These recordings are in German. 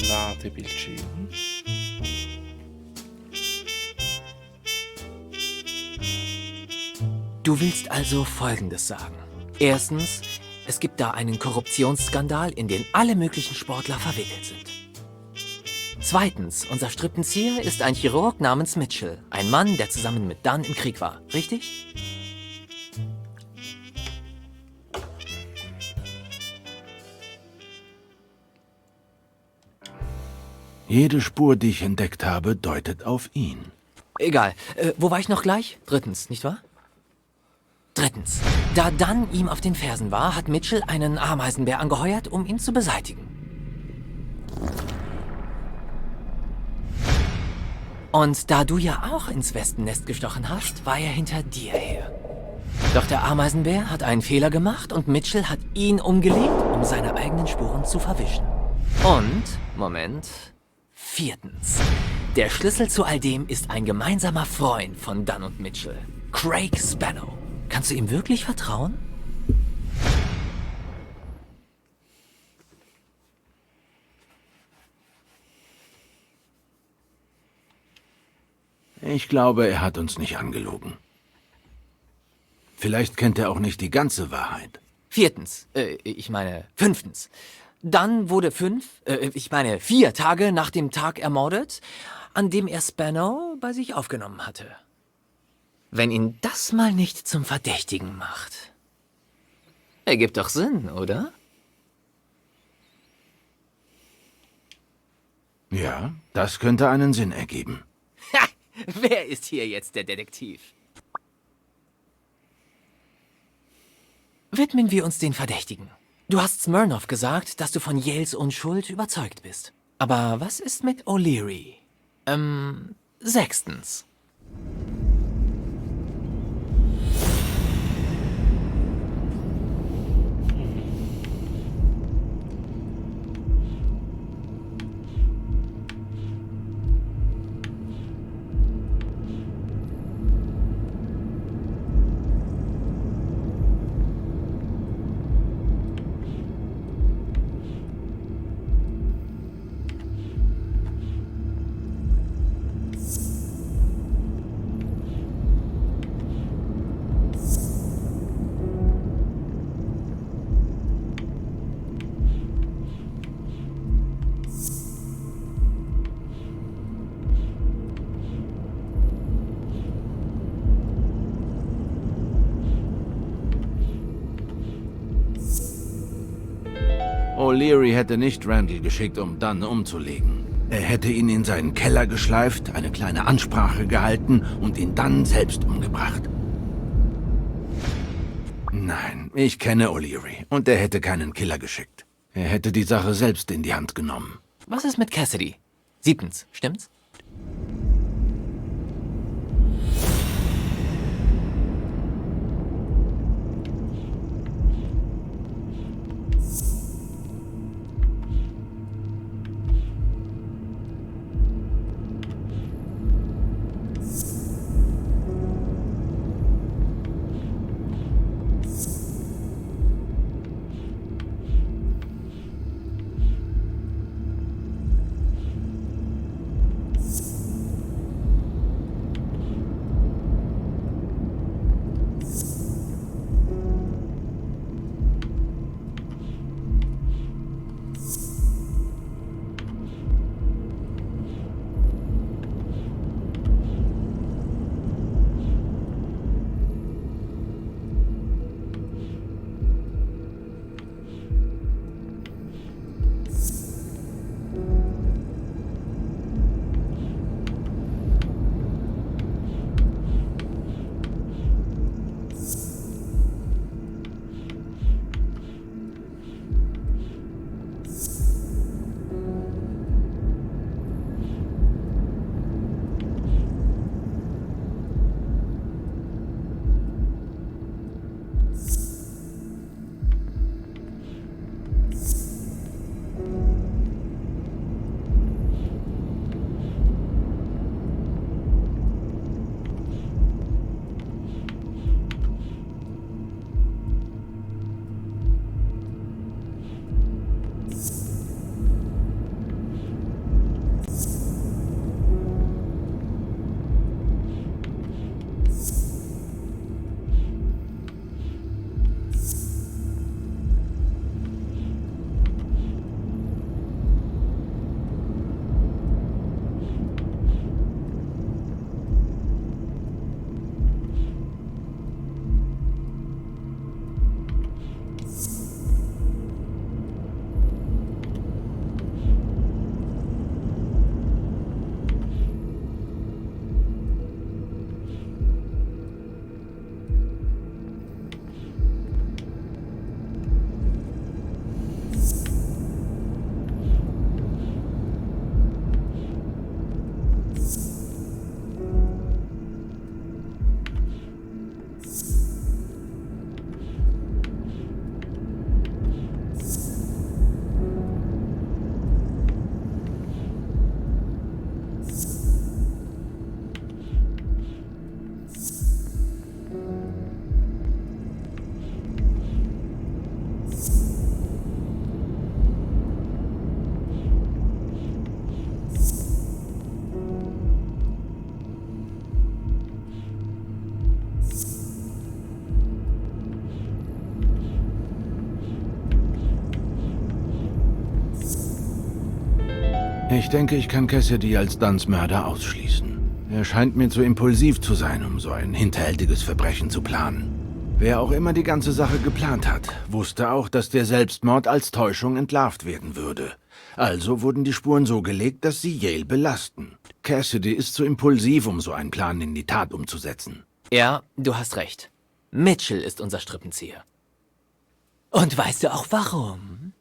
Ladebildschirm. Du willst also Folgendes sagen. Erstens, es gibt da einen Korruptionsskandal, in den alle möglichen Sportler verwickelt sind. Zweitens, unser Strippenzieher ist ein Chirurg namens Mitchell. Ein Mann, der zusammen mit Dunn im Krieg war. Richtig? Jede Spur, die ich entdeckt habe, deutet auf ihn. Egal. Wo war ich noch gleich? Drittens, nicht wahr? Drittens. Da Dunn ihm auf den Fersen war, hat Mitchell einen Ameisenbär angeheuert, um ihn zu beseitigen. Und da du ja auch ins Wespennest gestochen hast, war er hinter dir her. Doch der Ameisenbär hat einen Fehler gemacht und Mitchell hat ihn umgelegt, um seine eigenen Spuren zu verwischen. Und, Moment, viertens. Der Schlüssel zu all dem ist ein gemeinsamer Freund von Dunn und Mitchell, Craig Spannow. Kannst du ihm wirklich vertrauen? Ich glaube, er hat uns nicht angelogen. Vielleicht kennt er auch nicht die ganze Wahrheit. Fünftens. Dann wurde 4 Tage nach dem Tag ermordet, an dem er Spannow bei sich aufgenommen hatte. Wenn ihn das mal nicht zum Verdächtigen macht. Ergibt doch Sinn, oder? Ja, das könnte einen Sinn ergeben. Ha! Wer ist hier jetzt der Detektiv? Widmen wir uns den Verdächtigen. Du hast Smirnoff gesagt, dass du von Yales Unschuld überzeugt bist. Aber was ist mit O'Leary? Sechstens. O'Leary hätte nicht Randall geschickt, um Dunn umzulegen. Er hätte ihn in seinen Keller geschleift, eine kleine Ansprache gehalten und ihn dann selbst umgebracht. Nein, ich kenne O'Leary und er hätte keinen Killer geschickt. Er hätte die Sache selbst in die Hand genommen. Was ist mit Cassidy? Siebtens, stimmt's? Ich denke, ich kann Cassidy als Dunns Mörder ausschließen. Er scheint mir zu impulsiv zu sein, um so ein hinterhältiges Verbrechen zu planen. Wer auch immer die ganze Sache geplant hat, wusste auch, dass der Selbstmord als Täuschung entlarvt werden würde. Also wurden die Spuren so gelegt, dass sie Yale belasten. Cassidy ist zu impulsiv, um so einen Plan in die Tat umzusetzen. Ja, du hast recht. Mitchell ist unser Strippenzieher. Und weißt du auch warum?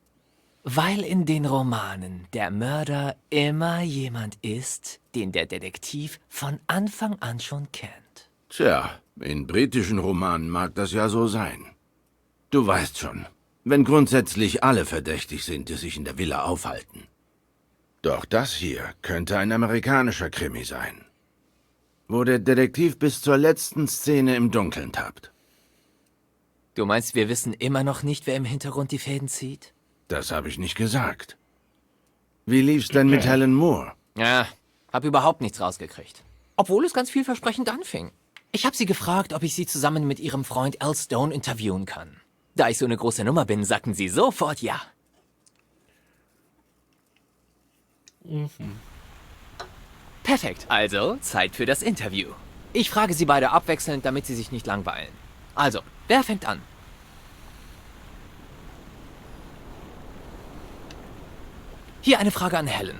Weil in den Romanen der Mörder immer jemand ist, den der Detektiv von Anfang an schon kennt. Tja, in britischen Romanen mag das ja so sein. Du weißt schon, wenn grundsätzlich alle verdächtig sind, die sich in der Villa aufhalten. Doch das hier könnte ein amerikanischer Krimi sein, wo der Detektiv bis zur letzten Szene im Dunkeln tappt. Du meinst, wir wissen immer noch nicht, wer im Hintergrund die Fäden zieht? Das habe ich nicht gesagt. Wie lief's denn mit Helen Moore? Ja, hab überhaupt nichts rausgekriegt. Obwohl es ganz vielversprechend anfing. Ich habe sie gefragt, ob ich sie zusammen mit ihrem Freund Al Stone interviewen kann. Da ich so eine große Nummer bin, sagten sie sofort ja. Perfekt, also Zeit für das Interview. Ich frage sie beide abwechselnd, damit sie sich nicht langweilen. Also, wer fängt an? Hier eine Frage an Helen.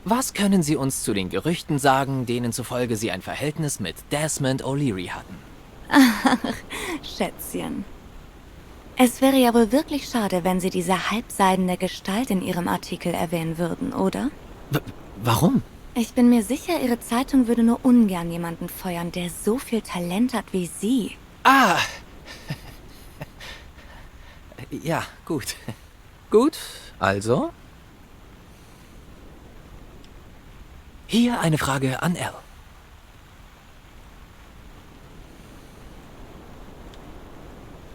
Was können Sie uns zu den Gerüchten sagen, denen zufolge Sie ein Verhältnis mit Desmond O'Leary hatten? Ach, Schätzchen. Es wäre ja wohl wirklich schade, wenn Sie diese halbseidene Gestalt in Ihrem Artikel erwähnen würden, oder? Warum? Ich bin mir sicher, Ihre Zeitung würde nur ungern jemanden feuern, der so viel Talent hat wie Sie. Ah! Ja, gut. Gut, also? Hier eine Frage an Al.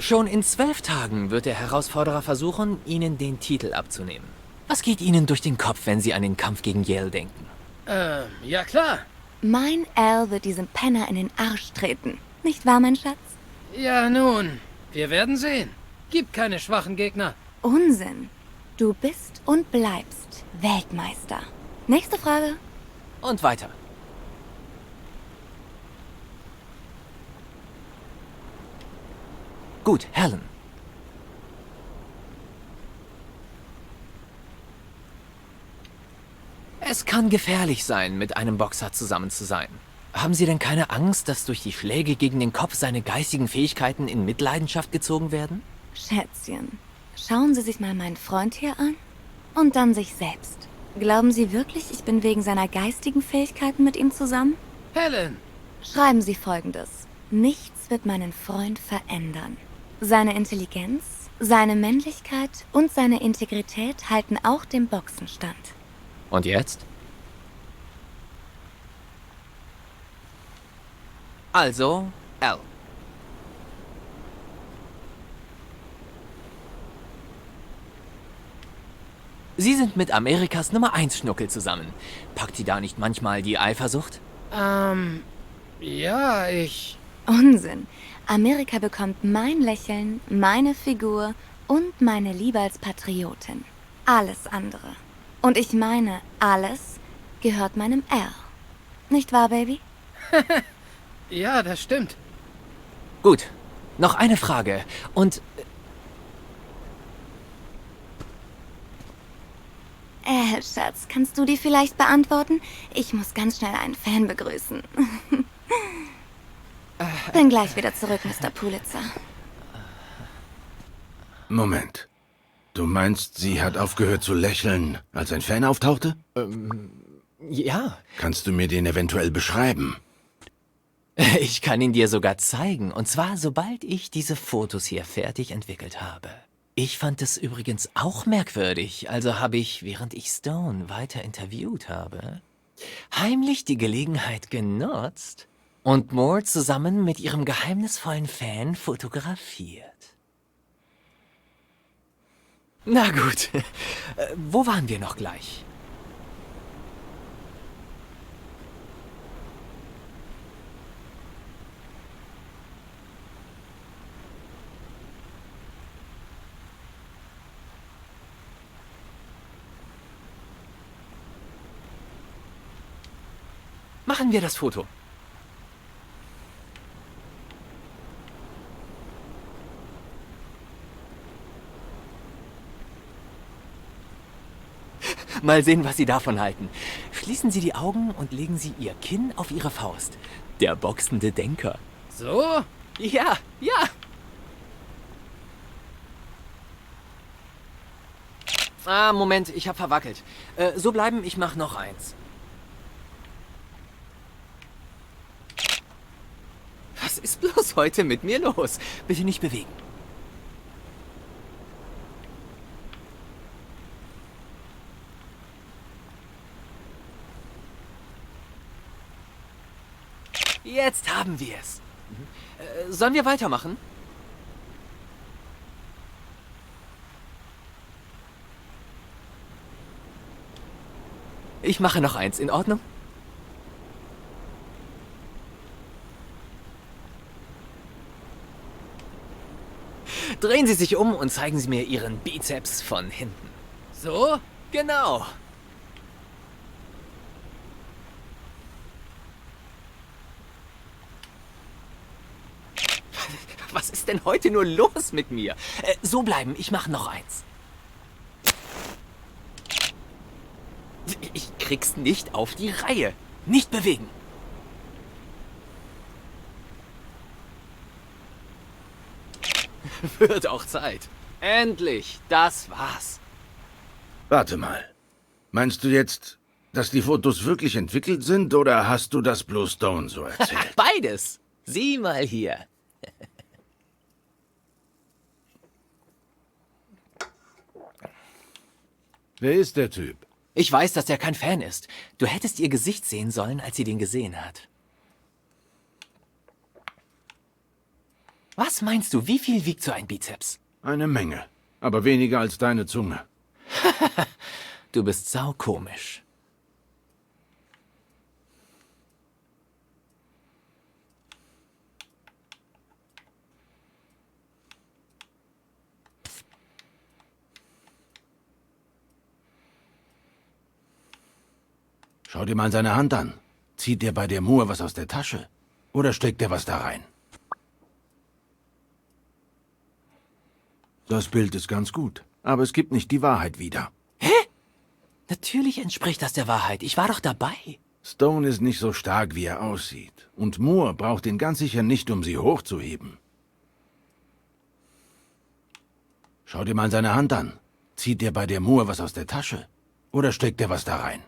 Schon in 12 Tagen wird der Herausforderer versuchen, Ihnen den Titel abzunehmen. Was geht Ihnen durch den Kopf, wenn Sie an den Kampf gegen Yale denken? Ja klar. Mein Al wird diesem Penner in den Arsch treten. Nicht wahr, mein Schatz? Ja nun, wir werden sehen. Gibt keine schwachen Gegner. Unsinn. Du bist und bleibst Weltmeister. Nächste Frage. Und weiter. Gut, Helen. Es kann gefährlich sein, mit einem Boxer zusammen zu sein. Haben Sie denn keine Angst, dass durch die Schläge gegen den Kopf seine geistigen Fähigkeiten in Mitleidenschaft gezogen werden? Schätzchen, schauen Sie sich mal meinen Freund hier an und dann sich selbst. Glauben Sie wirklich, ich bin wegen seiner geistigen Fähigkeiten mit ihm zusammen? Helen! Schreiben Sie Folgendes. Nichts wird meinen Freund verändern. Seine Intelligenz, seine Männlichkeit und seine Integrität halten auch dem Boxen stand. Und jetzt? Also, Al. Sie sind mit Amerikas Nummer 1 Schnuckel zusammen. Packt Sie da nicht manchmal die Eifersucht? Ja, ich... Unsinn. Amerika bekommt mein Lächeln, meine Figur und meine Liebe als Patriotin. Alles andere. Und ich meine, alles gehört meinem Al. Nicht wahr, Baby? Ja, das stimmt. Gut, noch eine Frage. Und Schatz, kannst du die vielleicht beantworten? Ich muss ganz schnell einen Fan begrüßen. Bin gleich wieder zurück, Mr. Pulitzer. Moment. Du meinst, sie hat aufgehört zu lächeln, als ein Fan auftauchte? ja, Kannst du mir den eventuell beschreiben? ich kann ihn dir sogar zeigen. Und zwar, sobald ich diese Fotos hier fertig entwickelt habe. Ich fand es übrigens auch merkwürdig, also habe ich, während ich Stone weiter interviewt habe, heimlich die Gelegenheit genutzt und Moore zusammen mit ihrem geheimnisvollen Fan fotografiert. Na gut, wo waren wir noch gleich? Machen wir das Foto. Mal sehen, was Sie davon halten. Schließen Sie die Augen und legen Sie Ihr Kinn auf Ihre Faust. Der boxende Denker. So? Ja, ja. Ah, Moment, ich habe verwackelt. So bleiben, ich mache noch eins. Was ist bloß heute mit mir los? Bitte nicht bewegen. Jetzt haben wir es. Sollen wir weitermachen? Ich mache noch eins, in Ordnung? Drehen Sie sich um und zeigen Sie mir Ihren Bizeps von hinten. So? Genau. Was ist denn heute nur los mit mir? So bleiben, ich mache noch eins. Ich krieg's nicht auf die Reihe. Nicht bewegen. Wird auch Zeit. Endlich, das war's. Warte mal. Meinst du jetzt, dass die Fotos wirklich entwickelt sind oder hast du das bloß Stone so erzählt? Beides. Sieh mal hier. Wer ist der Typ? Ich weiß, dass er kein Fan ist. Du hättest ihr Gesicht sehen sollen, als sie den gesehen hat. Was meinst du, wie viel wiegt so ein Bizeps? Eine Menge, aber weniger als deine Zunge. Du bist saukomisch. Schau dir mal seine Hand an. Zieht der bei der Moor was aus der Tasche? Oder steckt er was da rein? Das Bild ist ganz gut, aber es gibt nicht die Wahrheit wieder. Hä? Natürlich entspricht das der Wahrheit. Ich war doch dabei. Stone ist nicht so stark, wie er aussieht. Und Moore braucht ihn ganz sicher nicht, um sie hochzuheben. Schau dir mal seine Hand an. Zieht der bei der Moor was aus der Tasche? Oder steckt er was da rein?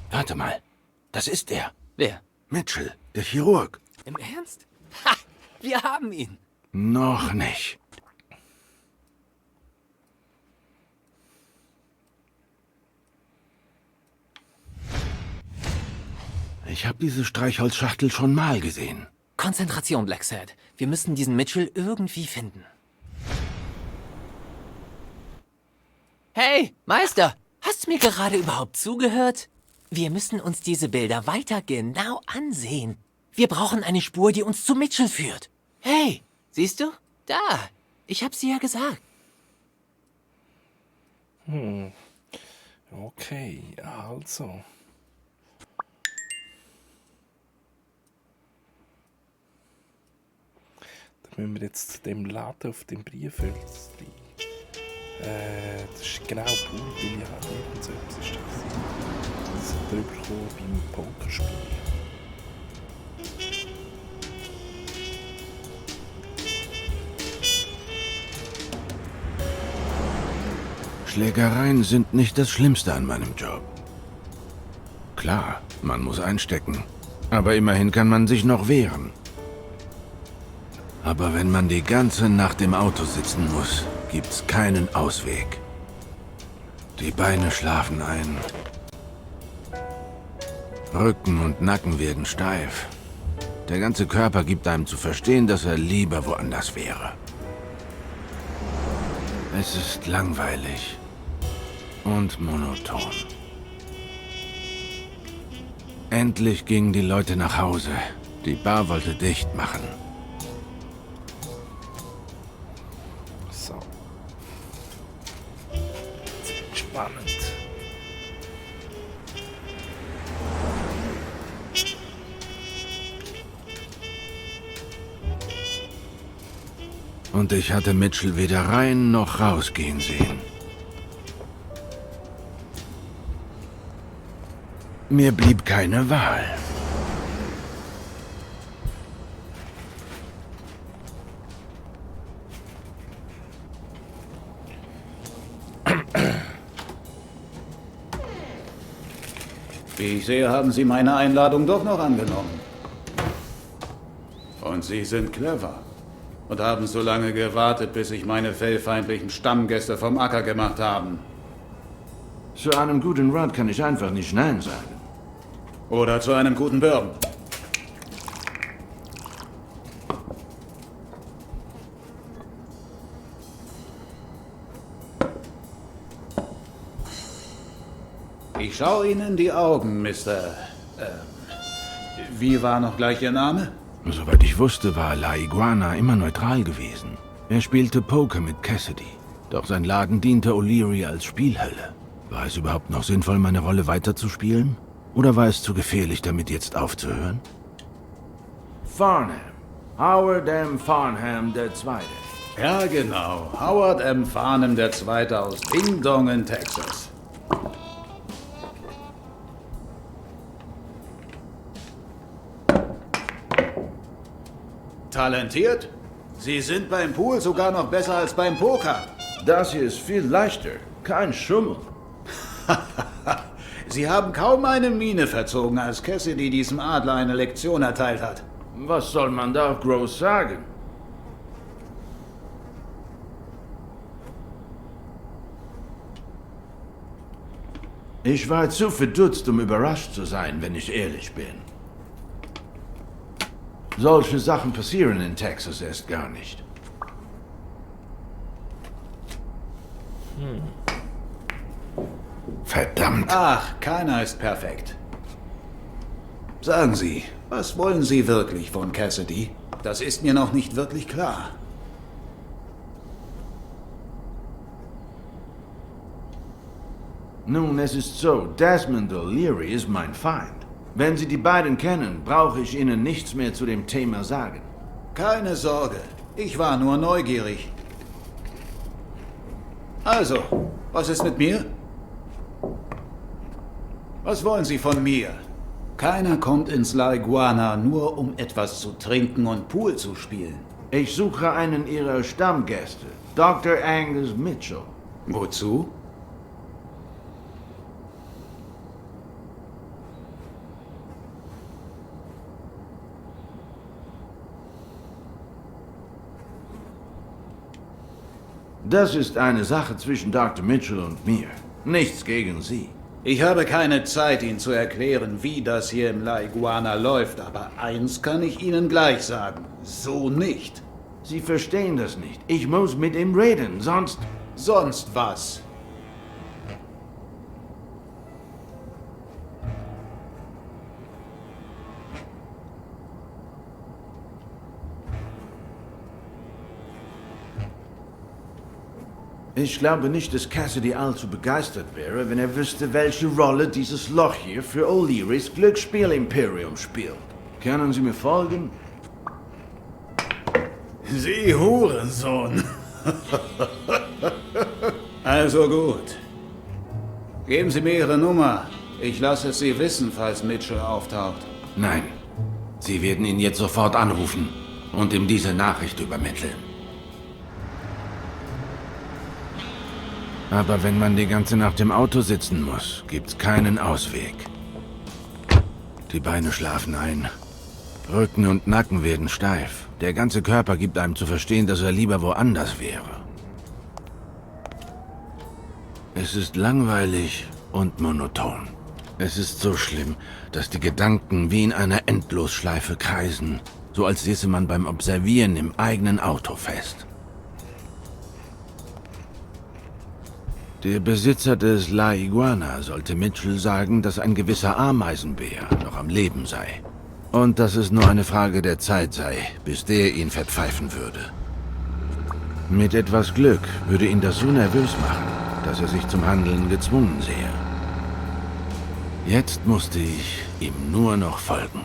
Warte mal. Das ist er. Wer? Mitchell, der Chirurg. Im Ernst? Ha! Wir haben ihn. Noch nicht. Ich habe diese Streichholzschachtel schon mal gesehen. Konzentration, Blacksad. Wir müssen diesen Mitchell irgendwie finden. Hey, Meister! Hast du mir gerade überhaupt zugehört? Wir müssen uns diese Bilder weiter genau ansehen. Wir brauchen eine Spur, die uns zu Mitchell führt. Hey, siehst du? Da. Ich hab's dir ja gesagt. Okay, also. Dann müssen wir jetzt zu dem Laden auf dem Briefhölzli. Das ist genau Poolbillard, irgend so etwas ist das. Das ist drüber gekommen beim Pokerspiel. Schlägereien sind nicht das Schlimmste an meinem Job. Klar, man muss einstecken. Aber immerhin kann man sich noch wehren. Aber wenn man die ganze Nacht im Auto sitzen muss, gibt's keinen Ausweg. Die Beine schlafen ein. Rücken und Nacken werden steif. Der ganze Körper gibt einem zu verstehen, dass er lieber woanders wäre. Es ist langweilig und monoton. Endlich gingen die Leute nach Hause. Die Bar wollte dicht machen. So. Jetzt wird spannend. Und ich hatte Mitchell weder rein noch rausgehen sehen. Mir blieb keine Wahl. Wie ich sehe, haben Sie meine Einladung doch noch angenommen. Und Sie sind clever. Und haben so lange gewartet, bis sich meine fellfeindlichen Stammgäste vom Acker gemacht haben. Zu einem guten Run kann ich einfach nicht Nein sagen. Oder zu einem guten Bourbon. Ich schaue Ihnen in die Augen, Mr. Wie war noch gleich Ihr Name? Soweit ich wusste, war La Iguana immer neutral gewesen. Er spielte Poker mit Cassidy. Doch sein Laden diente O'Leary als Spielhölle. War es überhaupt noch sinnvoll, meine Rolle weiterzuspielen? Oder war es zu gefährlich, damit jetzt aufzuhören? Farnham. Howard M. Farnham II. Ja, genau. Howard M. Farnham II. Aus Ding Dong in Texas. Talentiert? Sie sind beim Pool sogar noch besser als beim Poker. Das hier ist viel leichter. Kein Schummel. Sie haben kaum eine Miene verzogen, als Cassidy diesem Adler eine Lektion erteilt hat. Was soll man da groß sagen? Ich war zu verdutzt, um überrascht zu sein, wenn ich ehrlich bin. Solche Sachen passieren in Texas erst gar nicht. Verdammt. Ach, keiner ist perfekt. Sagen Sie, was wollen Sie wirklich von Cassidy? Das ist mir noch nicht wirklich klar. Nun, es ist so, Desmond O'Leary ist mein Feind. Wenn Sie die beiden kennen, brauche ich Ihnen nichts mehr zu dem Thema sagen. Keine Sorge, ich war nur neugierig. Also, was ist mit mir? Was wollen Sie von mir? Keiner kommt ins La Iguana nur, um etwas zu trinken und Pool zu spielen. Ich suche einen Ihrer Stammgäste, Dr. Angus Mitchell. Wozu? Das ist eine Sache zwischen Dr. Mitchell und mir. Nichts gegen Sie. Ich habe keine Zeit, Ihnen zu erklären, wie das hier im La Iguana läuft, aber eins kann ich Ihnen gleich sagen. So nicht. Sie verstehen das nicht. Ich muss mit ihm reden, sonst... Sonst was? Ich glaube nicht, dass Cassidy allzu begeistert wäre, wenn er wüsste, welche Rolle dieses Loch hier für O'Learys Glücksspiel-Imperium spielt. Können Sie mir folgen? Sie Hurensohn. Also gut. Geben Sie mir Ihre Nummer. Ich lasse es Sie wissen, falls Mitchell auftaucht. Nein. Sie werden ihn jetzt sofort anrufen und ihm diese Nachricht übermitteln. Aber wenn man die ganze Nacht im Auto sitzen muss, gibt's keinen Ausweg. Die Beine schlafen ein. Rücken und Nacken werden steif. Der ganze Körper gibt einem zu verstehen, dass er lieber woanders wäre. Es ist langweilig und monoton. Es ist so schlimm, dass die Gedanken wie in einer Endlosschleife kreisen, so als säße man beim Observieren im eigenen Auto fest. Der Besitzer des La Iguana sollte Mitchell sagen, dass ein gewisser Ameisenbär noch am Leben sei. Und dass es nur eine Frage der Zeit sei, bis der ihn verpfeifen würde. Mit etwas Glück würde ihn das so nervös machen, dass er sich zum Handeln gezwungen sehe. Jetzt musste ich ihm nur noch folgen.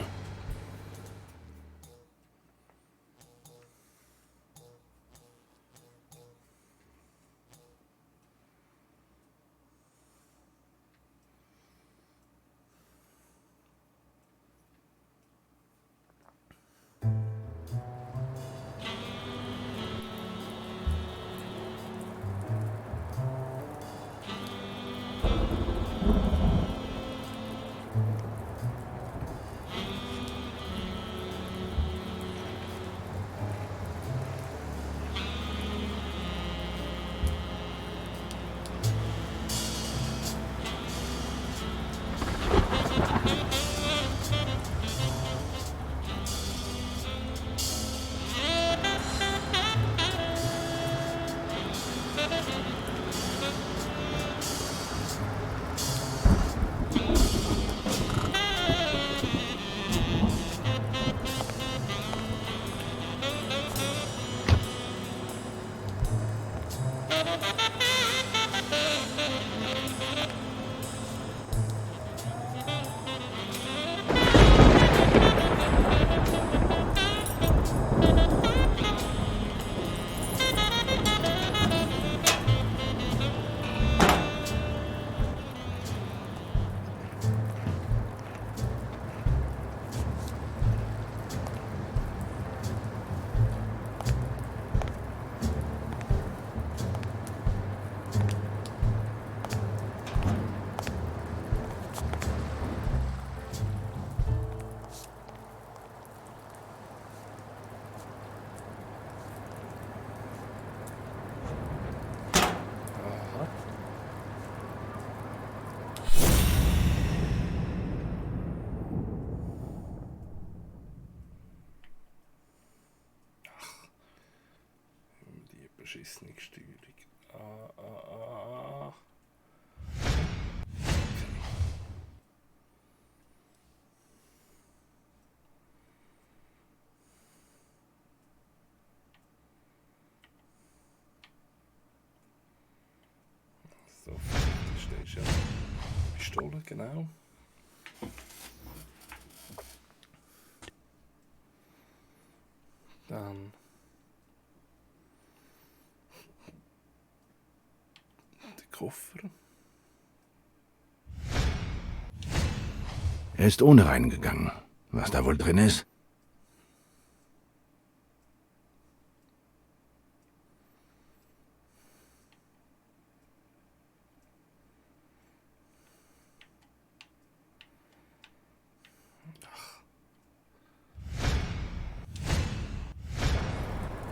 Beschissene Steuerung. So, das ist ja Pistole, genau. Dann Koffer. Er ist ohne reingegangen. Was da wohl drin ist?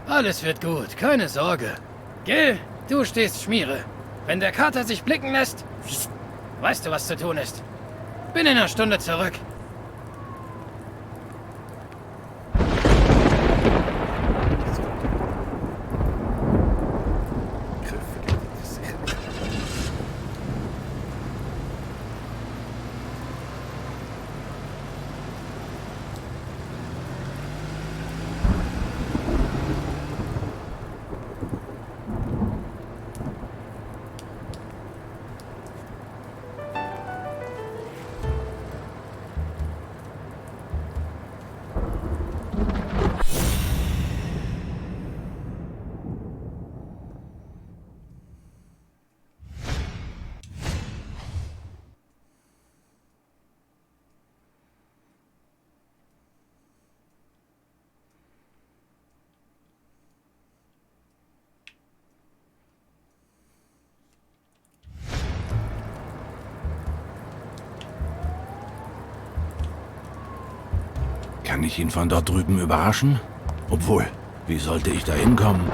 Alles wird gut, keine Sorge. Gil, du stehst Schmiere. Wenn der Kater sich blicken lässt, weißt du, was zu tun ist. Bin in einer Stunde zurück. Kann ich ihn von dort drüben überraschen? Obwohl, wie sollte ich da hinkommen?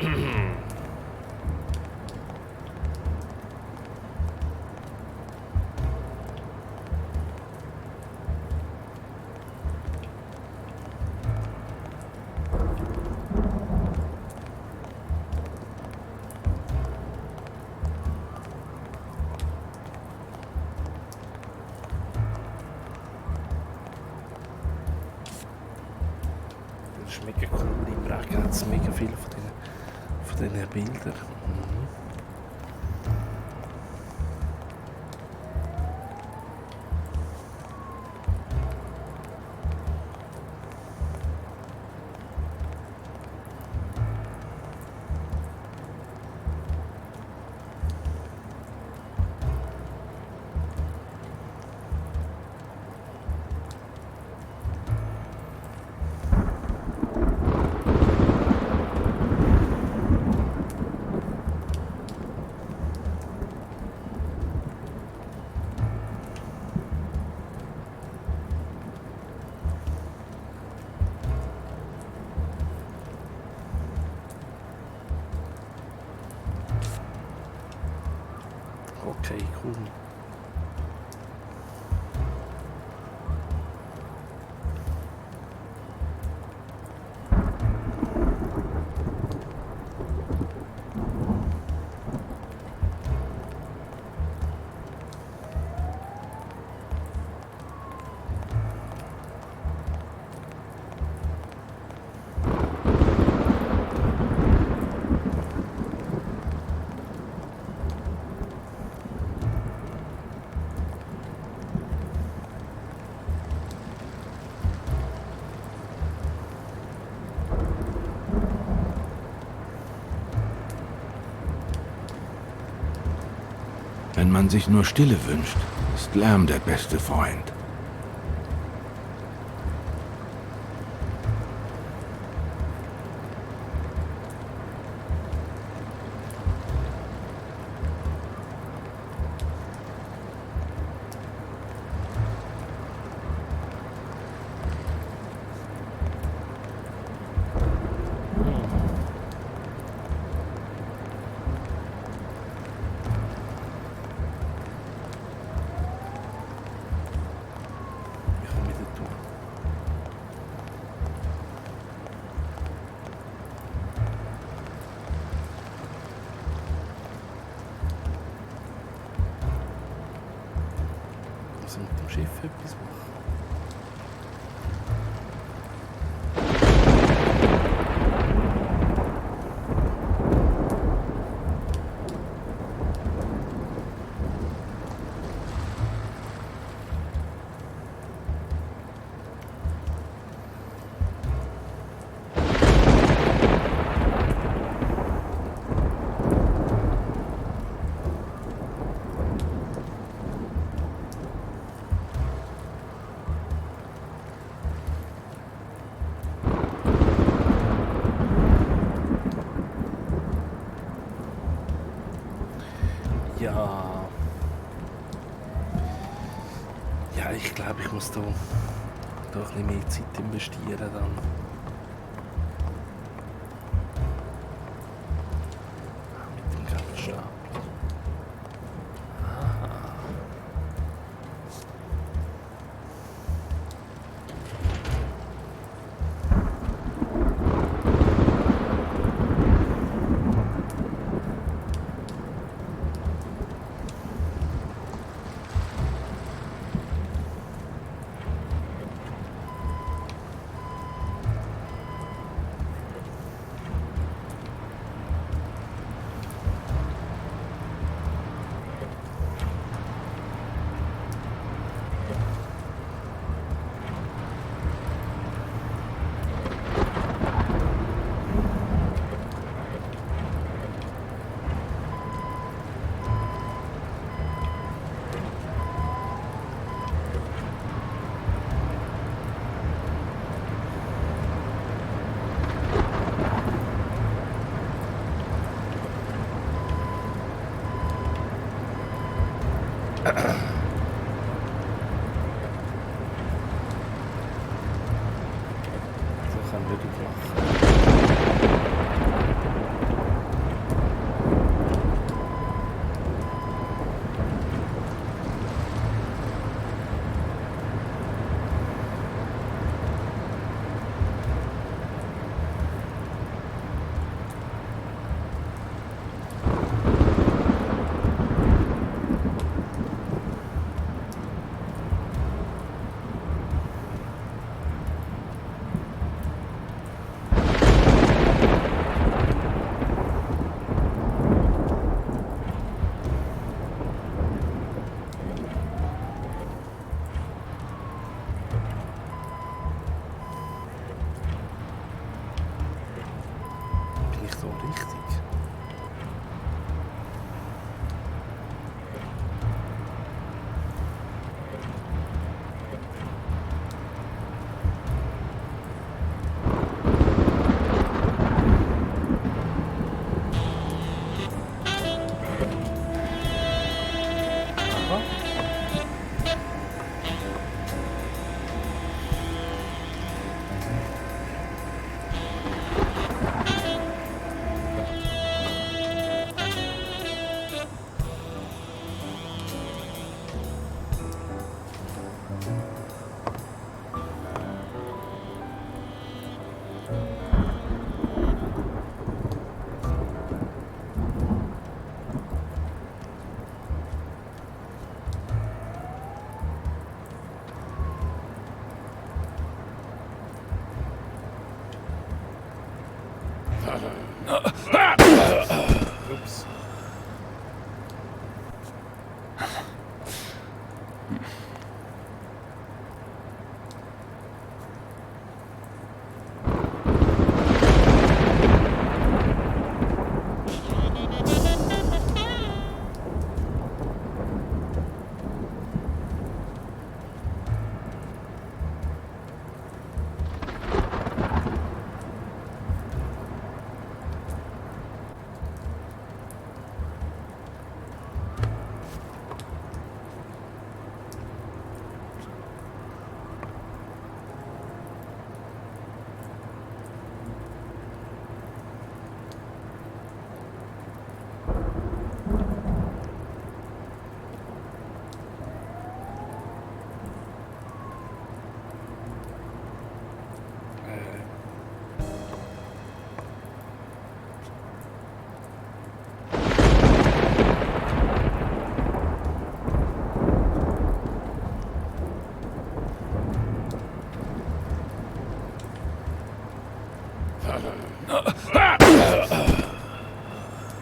Das ist mega cool. In Prag hat es mega viele von diesen Bildern. Okay, cool. Wenn man sich nur Stille wünscht, ist Lärm der beste Freund. Ich komme wieder durch. Muss ich mit dem Schiff etwas machen? Ja. Ja, ich glaube, ich muss da ein bisschen mehr Zeit investieren dann. Mit dem Gabelstab. So kann ich nicht machen. Ups.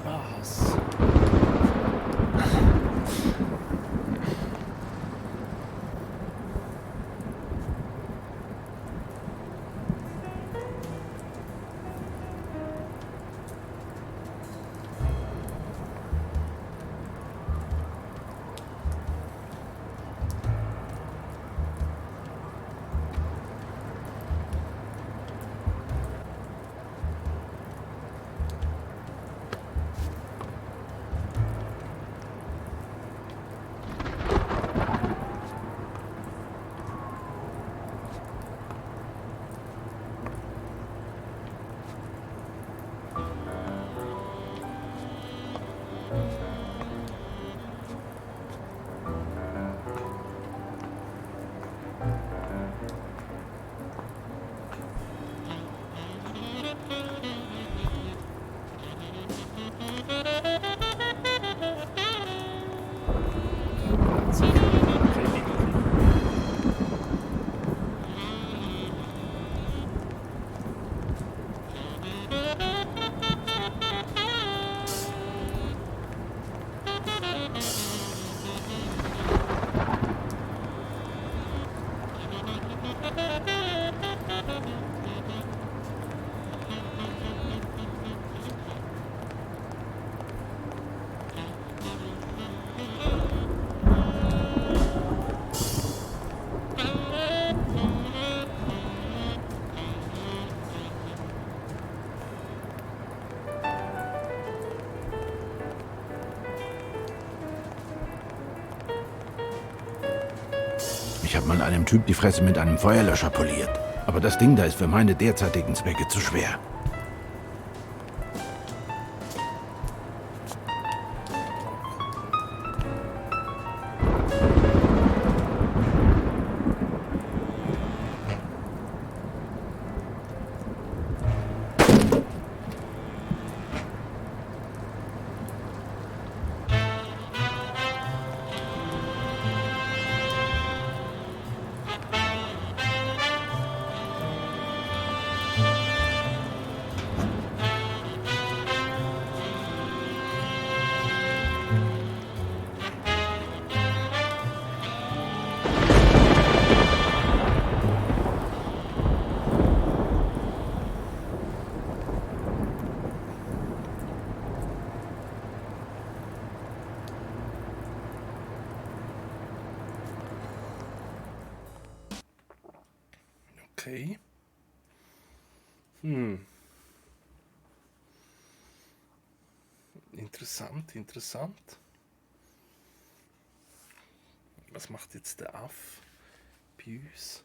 Was? Ich habe mal einem Typ die Fresse mit einem Feuerlöscher poliert. Aber das Ding da ist für meine derzeitigen Zwecke zu schwer. Okay. Interessant, interessant. Was macht jetzt der Aff? Pius?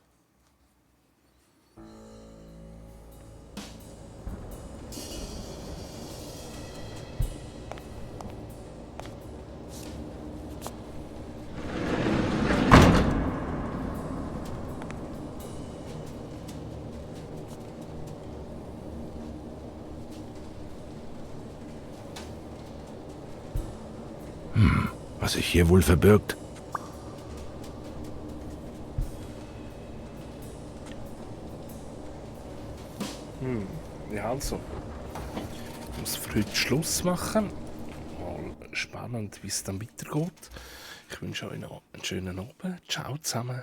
Was sich hier wohl verbirgt? Ja, also. Ich muss für heute Schluss machen. Mal spannend, wie es dann weitergeht. Ich wünsche euch noch einen schönen Abend. Ciao zusammen.